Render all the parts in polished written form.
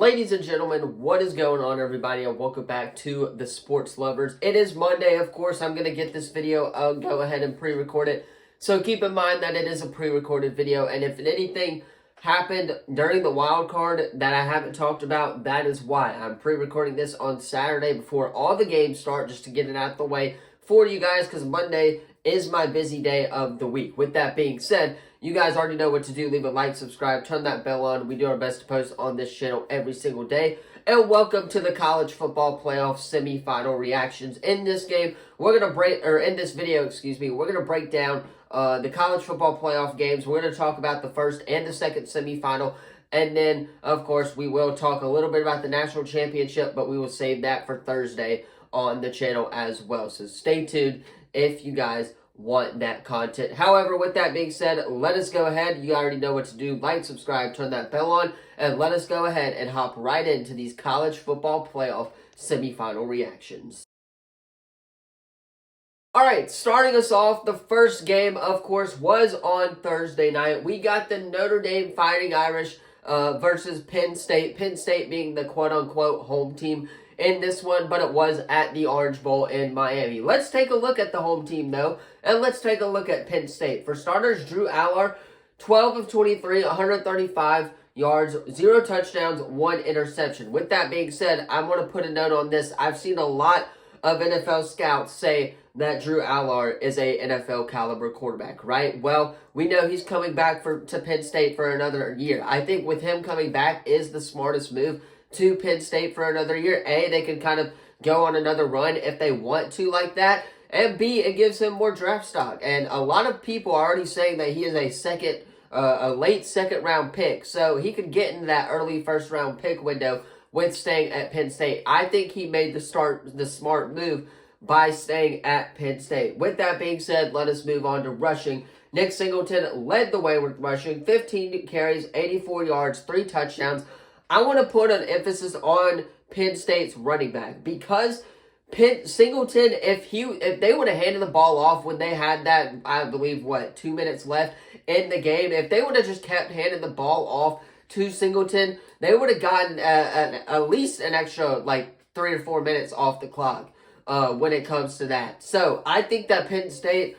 Ladies and gentlemen, what is going on, everybody, and welcome back to the Sports Lovers. It is Monday, of course. I'm going to get this video. I'll go ahead and pre-record it. So keep in mind that it is a pre-recorded video, and if anything happened during the wild card that I haven't talked about, that is why. I'm pre-recording this on Saturday before all the games start, just to get it out of the way for you guys, because Monday is my busy day of the week. With that being said, you guys already know what to do. Leave a like, subscribe, turn that bell on. We do our best to post on this channel every single day. And welcome to the college football playoff semifinal reactions. In this game, we're gonna in this video, we're gonna break down the college football playoff games. We're gonna talk about the first and the second semifinal. And then, of course, we will talk a little bit about the national championship, but we will save that for Thursday on the channel as well. So stay tuned if you guys want that content. However, with that being said, let us go ahead. You already know what to do. Like, subscribe, turn that bell on, and let us go ahead and hop right into these college football playoff semifinal reactions. All right, starting us off, the first game, of course, was on Thursday night. We got the Notre Dame Fighting Irish versus Penn State. Penn State being the quote-unquote home team in this one, but it was at the Orange Bowl in Miami. Let's take a look at the home team, though, and let's take a look at Penn State. For starters, Drew Allar, 12 of 23, 135 yards, 0 touchdowns, 1 interception. With that being said, I want to put a note on this. I've seen a lot of NFL scouts say that Drew Allar is a NFL caliber quarterback, right? Well, we know he's coming back to Penn State for another year. I think with him coming back is the smartest move to Penn State for another year. A, they can kind of go on another run if they want to like that. And B, it gives him more draft stock. And a lot of people are already saying that he is a late second round pick. So he could get into that early first round pick window with staying at Penn State. I think he made the smart move by staying at Penn State. With that being said, let us move on to rushing. Nick Singleton led the way with rushing, 15 carries, 84 yards, 3 touchdowns. I want to put an emphasis on Penn State's running back, because Singleton, if they would have handed the ball off when they had that, I believe, 2 minutes left in the game, if they would have just kept handing the ball off to Singleton, they would have gotten at least an extra 3 or 4 minutes off the clock when it comes to that. So I think that Penn State,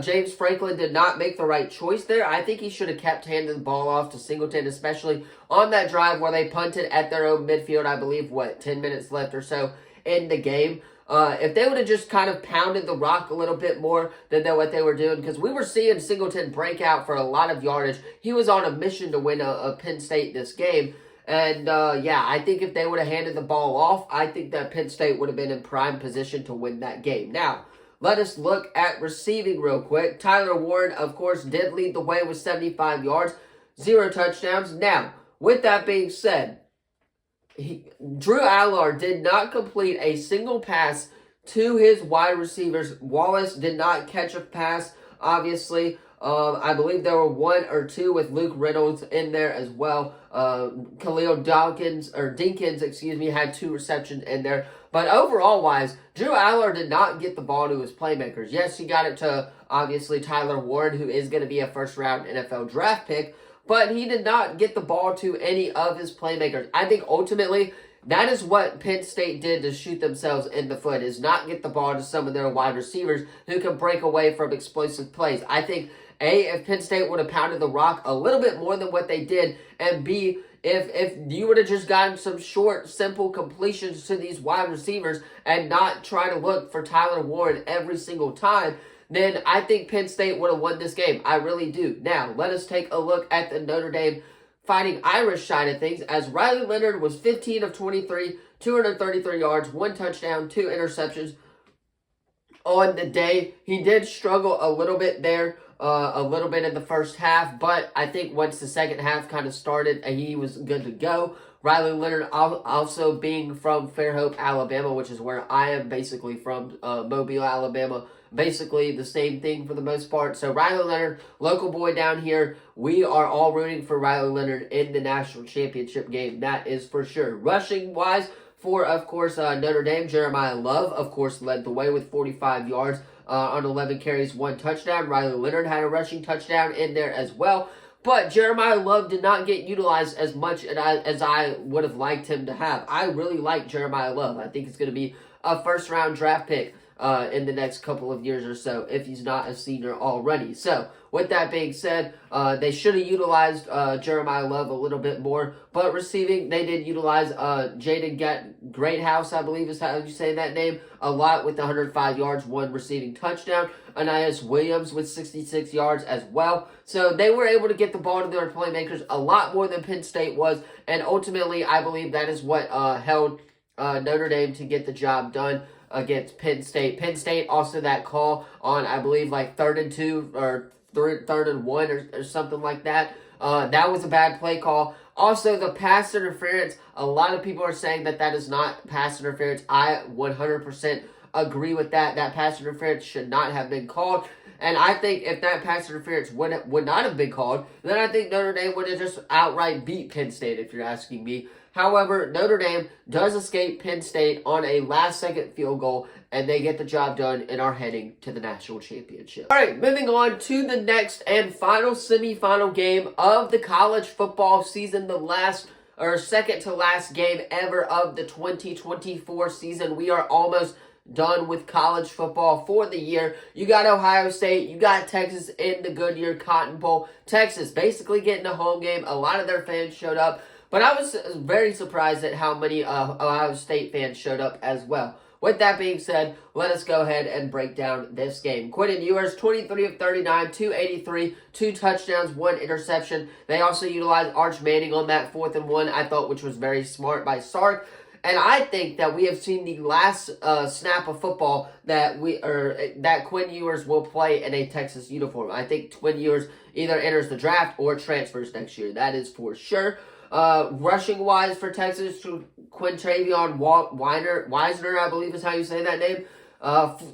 James Franklin did not make the right choice there. I think he should have kept handing the ball off to Singleton, especially on that drive where they punted at their own midfield, I believe, 10 minutes left or so in the game. If they would have just kind of pounded the rock a little bit more than what they were doing, because we were seeing Singleton break out for a lot of yardage. He was on a mission to win a Penn State this game. And, yeah, I think if they would have handed the ball off, I think that Penn State would have been in prime position to win that game. Now, let us look at receiving real quick. Tyler Warren, of course, did lead the way with 75 yards, 0 touchdowns. Now, with that being said, Drew Allar did not complete a single pass to his wide receivers. Wallace did not catch a pass, obviously. I believe there were 1 or 2 with Luke Reynolds in there as well. Khalil Dinkins, had 2 receptions in there. But overall-wise, Drew Allar did not get the ball to his playmakers. Yes, he got it to, obviously, Tyler Warren, who is going to be a first-round NFL draft pick, but he did not get the ball to any of his playmakers. I think, ultimately, that is what Penn State did to shoot themselves in the foot, is not get the ball to some of their wide receivers who can break away from explosive plays. I think, A, if Penn State would have pounded the rock a little bit more than what they did, and B, if you would have just gotten some short, simple completions to these wide receivers and not try to look for Tyler Warren every single time, then I think Penn State would have won this game. I really do. Now, let us take a look at the Notre Dame Fighting Irish side of things, as Riley Leonard was 15 of 23, 233 yards, 1 touchdown, 2 interceptions on the day. He did struggle a little bit there, a little bit in the first half, but I think once the second half kind of started, he was good to go. Riley Leonard also being from Fairhope, Alabama, which is where I am basically from, Mobile, Alabama. Basically the same thing for the most part. So Riley Leonard, local boy down here, we are all rooting for Riley Leonard in the national championship game. That is for sure. Rushing-wise, for, of course, Notre Dame, Jeremiah Love, of course, led the way with 45 yards on 11 carries, 1 touchdown. Riley Leonard had a rushing touchdown in there as well. But Jeremiah Love did not get utilized as much as I would have liked him to have. I really like Jeremiah Love. I think it's going to be a first-round draft pick in the next couple of years or so, if he's not a senior already. So, with that being said, they should have utilized Jeremiah Love a little bit more. But receiving, they did utilize Jaden Greathouse, I believe is how you say that name, a lot with 105 yards, 1 receiving touchdown. Anais Williams with 66 yards as well. So they were able to get the ball to their playmakers a lot more than Penn State was. And ultimately, I believe that is what held Notre Dame to get the job done against Penn State. Penn State also that call on, I believe, like 3rd and 2 or 3rd and 1 or something like that. That was a bad play call. Also, the pass interference, a lot of people are saying that is not pass interference. I 100% agree with that. That pass interference should not have been called. And I think if that pass interference would not have been called, then I think Notre Dame would have just outright beat Penn State, if you're asking me. However, Notre Dame does escape Penn State on a last-second field goal, and they get the job done and are heading to the national championship. All right, moving on to the next and final semifinal game of the college football season, the last or second to last game ever of the 2024 season. We are almost done with college football for the year. You got Ohio State, you got Texas in the Goodyear Cotton Bowl. Texas basically getting a home game. A lot of their fans showed up. But I was very surprised at how many Ohio State fans showed up as well. With that being said, let us go ahead and break down this game. Quentin Ewers, 23 of 39, 283, 2 touchdowns, 1 interception. They also utilized Arch Manning on that 4th and 1, I thought, which was very smart by Sark. And I think that we have seen the last snap of football that Quinn Ewers will play in a Texas uniform. I think Quinn Ewers either enters the draft or transfers next year. That is for sure. Rushing-wise for Texas, Quintravion Wisner, I believe is how you say that name.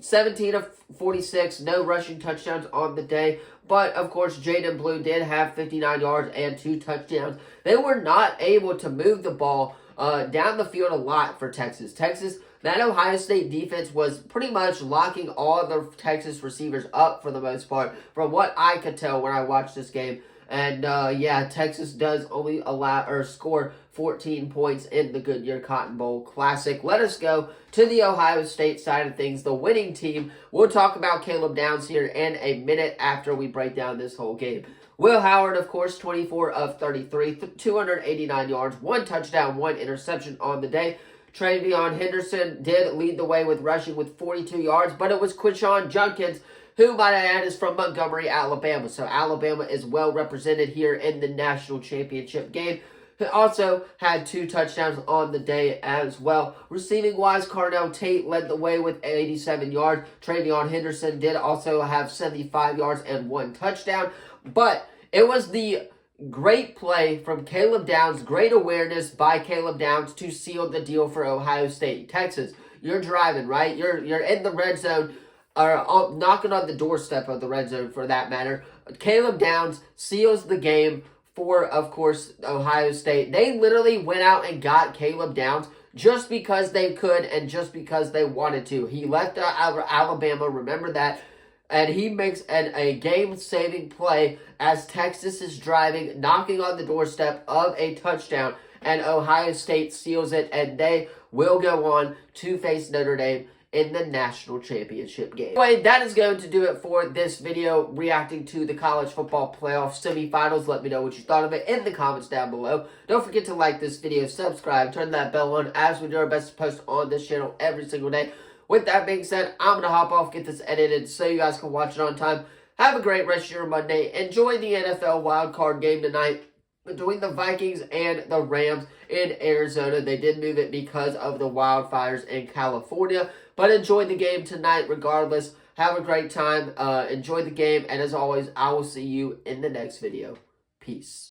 17 of 46, no rushing touchdowns on the day. But, of course, Jaden Blue did have 59 yards and 2 touchdowns. They were not able to move the ball down the field a lot for Texas. That Ohio State defense was pretty much locking all of the Texas receivers up for the most part, from what I could tell when I watched this game. And, yeah, Texas does only score 14 points in the Goodyear Cotton Bowl Classic. Let us go to the Ohio State side of things, the winning team. We'll talk about Caleb Downs here in a minute after we break down this whole game. Will Howard, of course, 24 of 33, 289 yards, 1 touchdown, 1 interception on the day. Travion Henderson did lead the way with rushing with 42 yards, but it was Quinshon Judkins, who, might I add, is from Montgomery, Alabama. So Alabama is well represented here in the national championship game. He also had 2 touchdowns on the day as well. Receiving-wise, Carnell Tate led the way with 87 yards. Travion Henderson did also have 75 yards and 1 touchdown. But it was the great play from Caleb Downs, great awareness by Caleb Downs to seal the deal for Ohio State. Texas, you're driving, right? You're in the red zone, or knocking on the doorstep of the red zone for that matter. Caleb Downs seals the game for, of course, Ohio State. They literally went out and got Caleb Downs just because they could and just because they wanted to. He left Alabama, remember that, and he makes a game-saving play as Texas is driving, knocking on the doorstep of a touchdown, and Ohio State seals it, and they will go on to face Notre Dame in the national championship game. Anyway, that is going to do it for this video reacting to the college football playoff semifinals. Let me know what you thought of it in the comments down below. Don't forget to like this video, subscribe, turn that bell on as we do our best to post on this channel every single day. With that being said, I'm going to hop off, get this edited so you guys can watch it on time. Have a great rest of your Monday. Enjoy the NFL wildcard game tonight between the Vikings and the Rams in Arizona. They did move it because of the wildfires in California. But enjoy the game tonight regardless. Have a great time. Enjoy the game. And as always, I will see you in the next video. Peace.